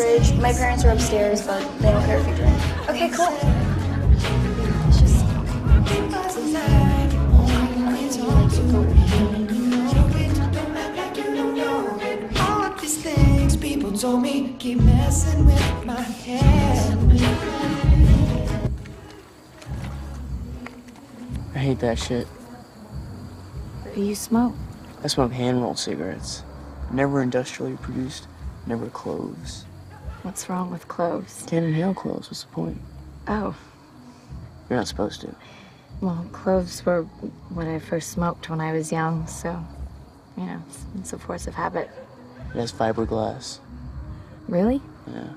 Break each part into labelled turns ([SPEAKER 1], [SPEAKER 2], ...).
[SPEAKER 1] fridge. My parents are upstairs, but they don't care if you drink.
[SPEAKER 2] Okay, cool.
[SPEAKER 3] All of these things people told me keep messing with my head.
[SPEAKER 4] I hate that shit.
[SPEAKER 2] What do you smoke?
[SPEAKER 4] I smoke hand-rolled cigarettes. Never industrially produced, never cloves.
[SPEAKER 2] What's wrong with cloves?
[SPEAKER 4] Can't inhale cloves, what's the point?
[SPEAKER 2] Oh,
[SPEAKER 4] You're not supposed to.
[SPEAKER 2] well, cloves were what I first smoked when I was young, so, you know, it's a force of habit.
[SPEAKER 4] It has fiberglass.
[SPEAKER 2] Really?
[SPEAKER 4] Yeah.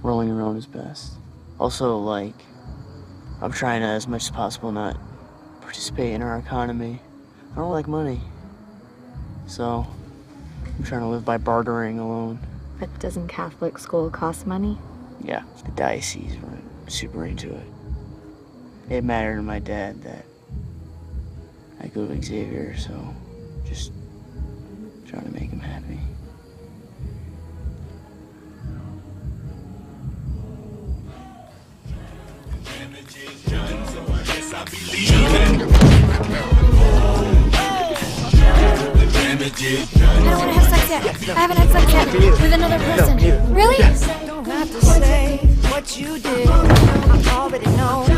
[SPEAKER 4] Rolling your own is best. Also, like, I'm trying to, as much as possible, not participate in our economy. I don't like money. So, I'm trying to live by bartering alone.
[SPEAKER 2] But doesn't Catholic school cost money?
[SPEAKER 4] Yeah, the diocese were super into it. It mattered to my dad that I go to Xavier, so just trying to make him happy.
[SPEAKER 2] I don't want to have sex yet. I haven't had sex yet with another person. Really?
[SPEAKER 3] Don't have to say what you did. I already know.